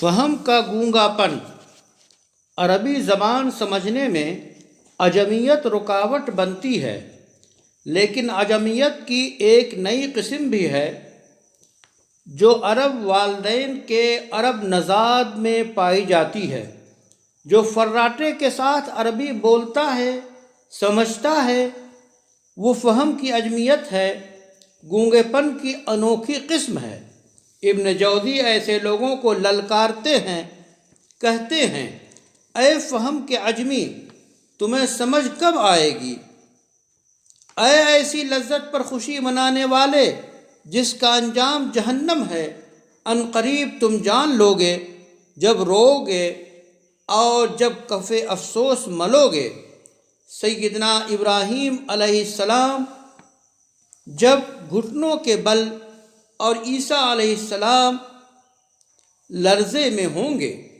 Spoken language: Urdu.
فہم کا گونگا پن۔ عربی زبان سمجھنے میں عجمیت رکاوٹ بنتی ہے، لیکن عجمیت کی ایک نئی قسم بھی ہے جو عرب والدین کے عرب نژاد میں پائی جاتی ہے۔ جو فراٹے کے ساتھ عربی بولتا ہے، سمجھتا ہے، وہ فہم کی عجمیت ہے، گونگے پن کی انوکھی قسم ہے۔ ابن جوزی ایسے لوگوں کو للکارتے ہیں، کہتے ہیں اے فہم کے عجمی، تمہیں سمجھ کب آئے گی؟ اے ایسی لذت پر خوشی منانے والے جس کا انجام جہنم ہے، ان قریب تم جان لوگے جب روگے اور جب کف افسوس ملوگے۔ سیدنا ابراہیم علیہ السلام جب گھٹنوں کے بل اور عیسیٰ علیہ السلام لرزے میں ہوں گے